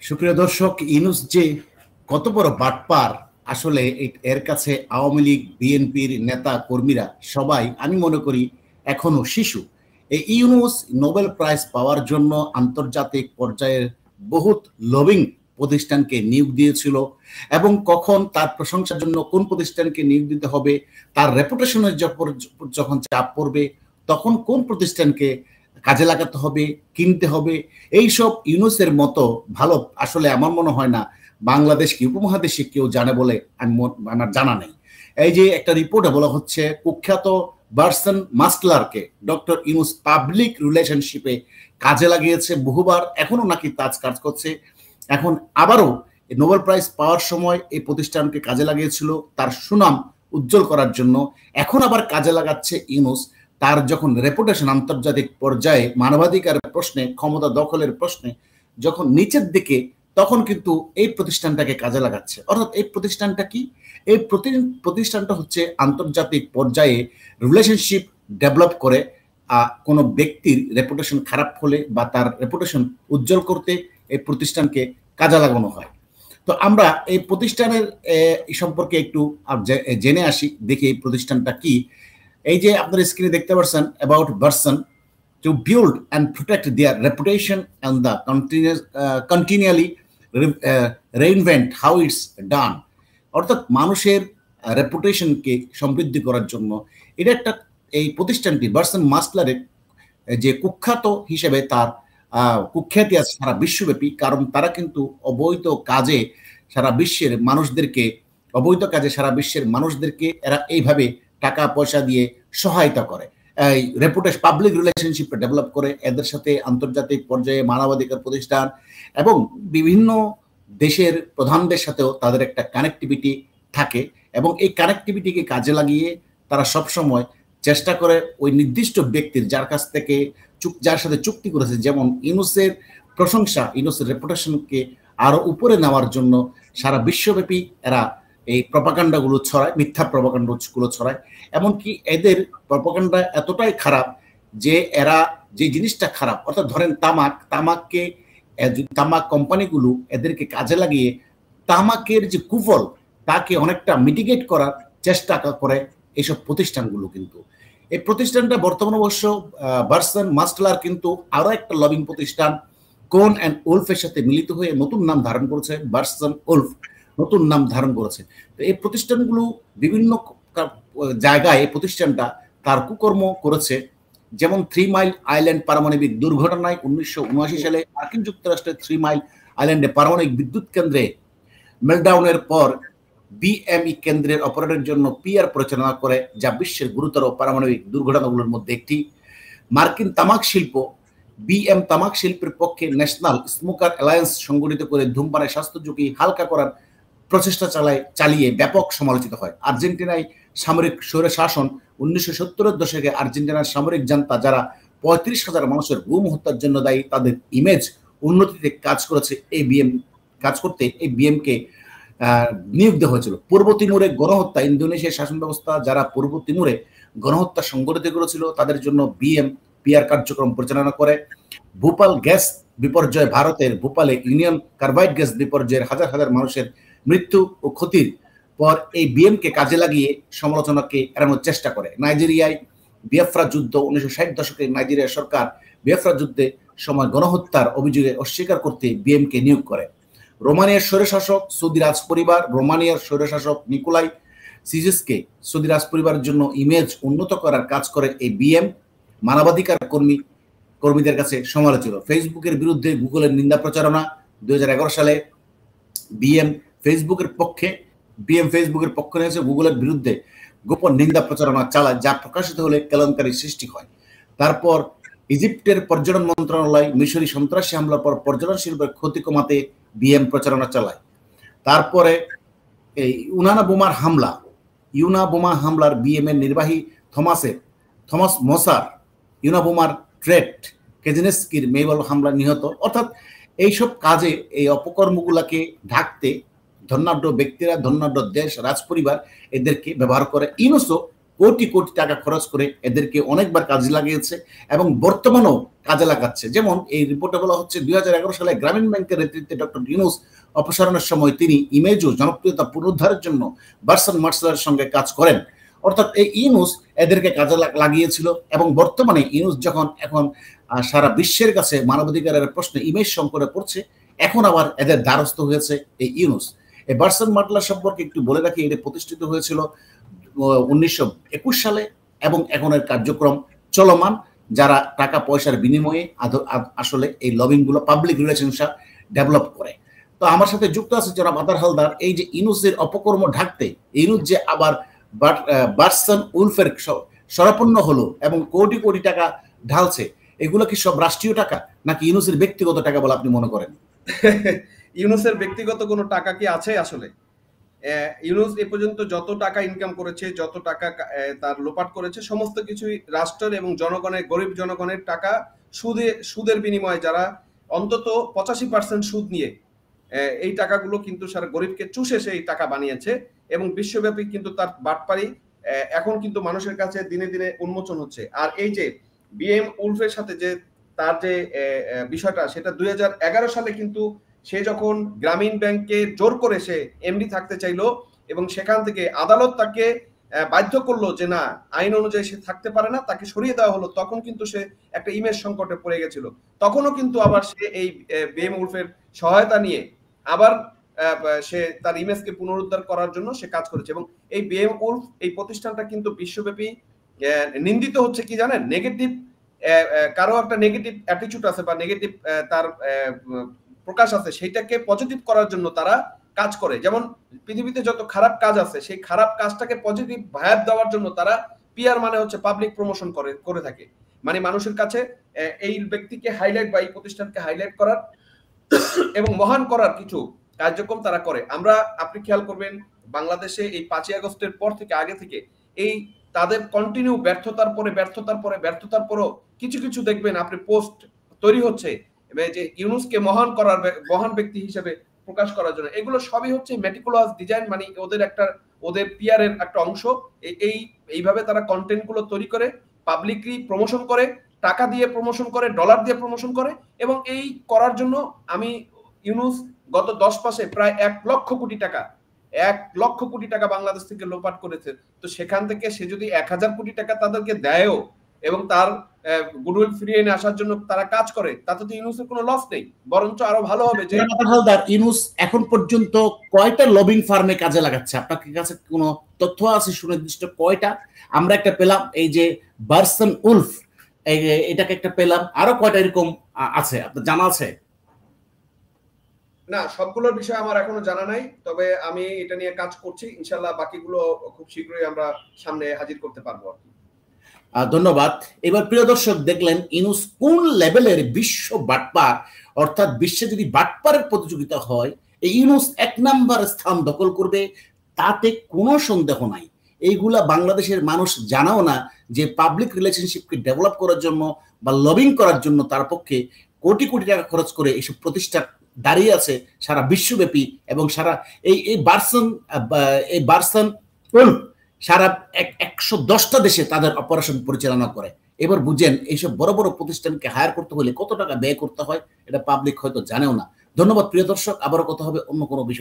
সুপ্রিয় দর্শক, ইউনূস যে কত বড় বাটপার, আসলে এর কাছে আওয়ামী লীগ, বিএনপির নেতা কর্মীরা সবাই আমি মনে করি এখনো শিশু। এই ইউনূস নোবেল প্রাইজ পাওয়ার জন্য আন্তর্জাতিক পর্যায়ের বহুত লবিং প্রতিষ্ঠানকে নিয়োগ দিয়েছিল এবং কখন তার প্রশংসার জন্য কোন প্রতিষ্ঠানকে নিয়োগ দিতে হবে, তার রেপুটেশনের যখন চাপ পড়বে তখন কোন প্রতিষ্ঠানকে কাজে লাগাতে হবে, কিনতে হবে, এইসব ইউনূসের মতো ভালো আসলে আমার মনে হয় না বাংলাদেশ কি উপমহাদেশে কেউ জানে বলে আমার জানা নেই। এই যে একটা রিপোর্টে বলা হচ্ছে কুখ্যাত বার্সন মাস্টলারকে ডক্টর ইউনূস পাবলিক রিলেশনশিপে কাজে লাগিয়েছে বহুবার, এখনো নাকি কাজ করছে। এখন আবারও নোবেল প্রাইজ পাওয়ার সময় এই প্রতিষ্ঠানকে কাজে লাগিয়েছিল তার সুনাম উজ্জ্বল করার জন্য, এখন আবার কাজে লাগাচ্ছে ইউনূস তার যখন রেপুটেশন আন্তর্জাতিক পর্যায়ে মানবাধিকার প্রশ্নে, ক্ষমতা দখলের প্রশ্নে যখন নিচের দিকে, তখন কিন্তু এই প্রতিষ্ঠানটাকে কাজে লাগাচ্ছে। অর্থাৎ এই প্রতিষ্ঠানটা কি? এই প্রতিষ্ঠানটা হচ্ছে আন্তর্জাতিক পর্যায়ে রিলেশনশিপ ডেভেলপ করে কোনো ব্যক্তির রেপুটেশন খারাপ হলে বা তার রেপুটেশন উজ্জ্বল করতে এই প্রতিষ্ঠানকে কাজে লাগানো হয়। তো আমরা এই প্রতিষ্ঠানের সম্পর্কে একটু জেনে আসি, দেখি এই প্রতিষ্ঠানটা কি। এই যে আপনার স্ক্রিনে দেখতে পাচ্ছেন about version to build and protect their reputation and the continually reinvent how it's ডান। অর্থাৎ মানুষের রেপুটেশনকে সমৃদ্ধি করার জন্য এটা একটা, এই প্রতিষ্ঠানটি বার্সন মাস্টলারের যে কুখ্যাত হিসেবে তার কুখ্যাতি আছে সারা বিশ্বব্যাপী, কারণ তারা কিন্তু অবৈধ কাজে সারা বিশ্বের মানুষদেরকে এরা এইভাবে টাকা পয়সা দিয়ে সহায়তা করে, রেপুটেশন পাবলিক রিলেশনশিপ ডেভেলপ করে এদের সাথে আন্তর্জাতিক পর্যায়ে মানবাধিকার প্রতিষ্ঠান এবং বিভিন্ন দেশের প্রধানদের সাথেও তাদের একটা কানেক্টিভিটি থাকে এবং এই কানেক্টিভিটিকে কাজে লাগিয়ে তারা সবসময় চেষ্টা করে ওই নির্দিষ্ট ব্যক্তির যার সাথে চুক্তি করেছে, যেমন ইউনূসের প্রশংসা, ইউনূসের রেপুটেশনকে আরো উপরে নেওয়ার জন্য সারা বিশ্বব্যাপী এরা এই প্রপাগান্ডাগুলো ছড়ায়, মিথ্যা প্রপাগান্ডাগুলো ছড়ায়। এমনকি এদের প্রপাগান্ডা এতটাই খারাপ যে এরা যে জিনিসটা খারাপ, অর্থাৎ ধরেন তামাক কোম্পানিগুলো এদেরকে কাজে লাগিয়ে তামাকের যে কুফল তাকে অনেকটা মিটিগেট করার চেষ্টা করে এইসব প্রতিষ্ঠানগুলো। কিন্তু এই প্রতিষ্ঠানটা বর্তমানে অবশ্য বার্সন মাস্টলার কিন্তু আরো একটা লবিং প্রতিষ্ঠান কোন অ্যান্ড উলফের সাথে মিলিত হয়ে নতুন নাম ধারণ করেছে, বার্সন উলফ নতুন নাম ধারণ করেছে। তো এই প্রতিষ্ঠানগুলো বিভিন্ন জায়গায় এই প্রতিষ্ঠানটা তার কুকর্ম করেছে, যেমন 3 মাইল আইল্যান্ড পারমাণবিক দুর্ঘটনায় 1979 সালে মার্কিন যুক্তরাষ্ট্রের 3 মাইল আইল্যান্ডে পারমাণবিক বিদ্যুৎ কেন্দ্রে মেলডাউনের পর বিএমই কেন্দ্রের অপারেটরের জন্য পিআর পরিচালনা করে, যা বিশ্বের গুরুতর পারমাণবিক দুর্ঘটনাগুলোর মধ্যে একটি। মার্কিন তামাক শিল্প বিএম তামাক শিল্পের পক্ষে ন্যাশনাল স্মোকার অ্যালায়েন্স সংগঠিত করে ধূমপানের স্বাস্থ্য ঝুঁকি হালকা করার প্রচেষ্টা চালিয়ে ব্যাপক সমালোচিত হয়। আর্জেন্টিনায় সামরিক স্বৈরশাসন 1970-এর দশকে আর্জেন্টিনার সামরিক জান্তা যারা 35,000 মানুষের গুম হত্যার জন্য দায়ী, তাদের ইমেজ উন্নতিতে কাজ করতে এই বিএমকে নিয়োগ দেওয়া হয়েছিল। পূর্ব তিমুরে গণহত্যা, ইন্দোনেশিয়ার শাসন ব্যবস্থা যারা পূর্ব তিমুরে গণহত্যা সংগঠিত করেছিল তাদের জন্য বিএম পিআর কার্যক্রম পরিচালনা করে। ভোপাল গ্যাস বিপর্যয়, ভারতের ভোপালে ইউনিয়ন কার্বাইড গ্যাস বিপর্যয়ের হাজার হাজার মানুষের মৃত্যু ও ক্ষতির পর এই বিএমকে কাজে লাগিয়ে সমালোচনাকে এড়ানোর চেষ্টা করে। নাইজেরিয়ায় বিয়াফ্রা যুদ্ধ, 1960 দশকে নাইজেরিয়া সরকার বিয়াফ্রা যুদ্ধে সময় গণহত্যার অভিযোগে অস্বীকার করতে বিএমকে নিয়োগ করে। রোমানিয়ার স্বৈরশাসক সৌদি রাজপরিবার, রোমানিয়ার স্বৈরশাসক নিকোলাই সিজেসকে সৌদি রাজপরিবারের জন্য ইমেজ উন্নত করার কাজ করে এই বিএম। মানবাধিকার কর্মীদের কাছে সমালোচিত। ফেসবুকের বিরুদ্ধে গুগলের নিন্দা প্রচারণা, 2011 সালে বিএম ফেসবুকের পক্ষে নিয়েছে গুগলের বিরুদ্ধে গোপন নিন্দা প্রচারণা চালায়, যা প্রকাশিত হলে কেলেঙ্কারি সৃষ্টি হয়। তারপর ইজিপ্টের পর্যটন মন্ত্রণালয় মিশরি সন্ত্রাসী হামলার পর পর্যটন শিল্পের ক্ষতি কমাতে বিএম প্রচারণা চালায়। তারপরে এই ইউনা বোমা হামলার বিএম এর নির্বাহী থমাস মোসার ইউনা বোমার ট্রেট কেজেনেস্কির মেবল হামলা নিহত। অর্থাৎ এইসব কাজে এই অপকর্মগুলাকে ঢাকতে ধনাঢ্য ব্যক্তিরা, ধনাঢ্য দেশ, রাজপরিবার এদেরকে ব্যবহার করে। ইউনূসও কোটি কোটি টাকা খরচ করে এদেরকে অনেকবার কাজে লাগিয়েছে এবং বর্তমানেও কাজে লাগাচ্ছে। যেমন এই রিপোর্টে বলা হচ্ছে 2011 সালে গ্রামীণ ব্যাংকের নেতৃত্বে ডক্টর ইউনূস অপসারণের সময় তিনি ইমেজ ও জনপ্রিয়তা পুনরুদ্ধারের জন্য বার্সন মার্সেলের সঙ্গে কাজ করেন। অর্থাৎ এই ইউনূস এদেরকে কাজে লাগিয়েছিল এবং বর্তমানে ইউনূস যখন এখন সারা বিশ্বের কাছে মানবাধিকারের প্রশ্নে ইমেজ সংকটে পড়ছে, এখন আবার এদের দ্বারস্থ হয়েছে এই ইউনূস। এই বার্সন মার্সেল সম্পর্কে একটু বলে রাখি, এটি প্রতিষ্ঠিত হয়েছিল 1921 সালে এবং এখন এর কার্যক্রম চলমান, যারা টাকা পয়সার বিনিময়ে আসলে এই লবিং গুলো পাবলিক রিলেশনশিপ ডেভেলপ করে। তো আমার সাথে যুক্ত আছে জনাব আতার হালদার। এই যে ইউনূসের অপকর্ম ঢাকতে ইউনূস যে আবার বার্সন উলফের শরণাপন্ন হলো এবং কোটি কোটি টাকা ঢালছে, এগুলো কি সব রাষ্ট্রীয় টাকা নাকি ইউনূসের ব্যক্তিগত টাকা বলে আপনি মনে করেন? ইউনূসের ব্যক্তিগত কোনো টাকা কি আছে? আসলে ইউনূস এ পর্যন্ত যত টাকা ইনকাম করেছে, যত টাকা তার লোপাট করেছে, সমস্ত কিছুই রাষ্ট্রের এবং জনগণের, গরিব জনগণের টাকা সুদের বিনিময়ে, যারা অন্তত 85% সুদ নিয়ে এই টাকাগুলো কিন্তু সারা গরিবকে চুষে সেই টাকা বানিয়েছে। এবং বিশ্বব্যাপী কিন্তু তার বাটপারি এখন কিন্তু মানুষের কাছে দিনে দিনে উন্মোচন হচ্ছে। আর এই যে বিএম উলফের সাথে যে তার যে বিষয়টা, সেটা 2011 সালে কিন্তু সে যখন গ্রামীণ ব্যাংকে জোর করে সে এমডি থাকতে চাইলো এবং সেখান থেকে আদালত তাকে বাধ্য করলো যে না, আইন অনুযায়ী সে থাকতে পারে না, তাকে সরিয়ে দেওয়া হলো, তখন কিন্তু সে একটা ইমেজ সংকটে পড়ে গেছিল। তখনও কিন্তু আবার সে এই বিএম উলফের সহায়তা নিয়ে আবার সে তার ইমেজকে পুনরুদ্ধার করার জন্য সে কাজ করেছে। এবং এই বিএম উলফ এই প্রতিষ্ঠানটা কিন্তু বিশ্বব্যাপী নিন্দিত হচ্ছে। কি জানেন, নেগেটিভ কারো একটা নেগেটিভ অ্যাটিটিউড আছে বা নেগেটিভ তার প্রকাশ আছে, সেইটাকে পজিটিভ করার জন্য তারা কাজ করে। যেমন পৃথিবীতে যত খারাপ কাজ আছে, সেই খারাপ কাজটাকে পজিটিভ ভাইব দেওয়ার জন্য তারা পিআর মানে হচ্ছে পাবলিক প্রমোশন করে থাকে। মানে মানুষের কাছে এই ব্যক্তিকে হাইলাইট বা এই প্রতিষ্ঠানকে হাইলাইট করার এবং মহান করার কিছু কার্যক্রম তারা করে। আপনি খেয়াল করবেন, বাংলাদেশে এই 5ই আগস্টের পর থেকে, আগে থেকে এই তাদের কন্টিনিউ ব্যর্থতার পরও কিছু কিছু দেখবেন আপনি পোস্ট তৈরি হচ্ছে যে ইউনূসকে মহান ব্যক্তি হিসেবে প্রকাশ করার জন্য। এগুলো সবই হচ্ছে মেটিকুলাস ডিজাইন, মানে ওদের পিআর এর একটা অংশ। এইভাবে তারা কন্টেন্ট গুলো তৈরি করে, পাবলিকলি প্রমোশন করে, টাকা দিয়ে প্রমোশন করে, ডলার দিয়ে প্রমোশন করে। এবং এই করার জন্য ইউনূস গত 10 মাসে প্রায় 1 লক্ষ কোটি টাকা বাংলাদেশ থেকে লোপাট করেছে। তো সেখান থেকে সে যদি 1000 কোটি টাকা তাদেরকে দেয়ও এবং তার গুডউইল ফিরিয়ে এনে আসার জন্য তারা কাজ করে, তাতে তো ইউনূসের কোনো লস নেই, বরঞ্চ আরো ভালো হবে। যে ইউনূস এখন পর্যন্ত কয়টা লবিং ফার্মে কাজে লাগাচ্ছে? আপনার কাছে কোনো তথ্য আছে সুনির্দিষ্ট কয়টা? আমরা একটা পেলাম, এই যে বার্সন উলফ, এটাকে একটা পেলাম, আরো কয়টা এরকম আছে আপনার জানা আছে? না, সবগুলোর বিষয় আমার এখনো জানা নাই, তবে আমি এটা নিয়ে কাজ করছি। ইনশাআল্লাহ বাকিগুলো খুব শীঘ্রই আমরা সামনে হাজির করতে পারবো। ধন্যবাদ। এবার প্রিয় দর্শক, দেখলেন ইউনূস কোন লেভেলের বিশ্ব বাটপার। অর্থাৎ বিশ্বে যদি বাটপারের প্রতিযোগিতা হয়, এই ইউনূস 1 নাম্বার স্থান দখল করবে, তাতে কোনো সন্দেহ নাই। এইগুলা বাংলাদেশের মানুষ জানাও না যে পাবলিক রিলেশনশিপকে ডেভেলপ করার জন্য বা লবিং করার জন্য তার পক্ষে কোটি কোটি টাকা খরচ করে এইসব প্রতিষ্ঠান দাঁড়িয়ে আছে সারা বিশ্বব্যাপী। এবং সারা এই বার্সন উলফ সারা 110টা দেশে তাদের অপারেশন পরিচালনা করে। এবার বুঝেন এইসব বড় বড় প্রতিষ্ঠানকে হায়ার করতে হলে কত টাকা ব্যয় করতে হয়, এটা পাবলিক হয়তো জানেও না। ধন্যবাদ প্রিয় দর্শক, আবারও কথা হবে অন্য কোনো বিষয়।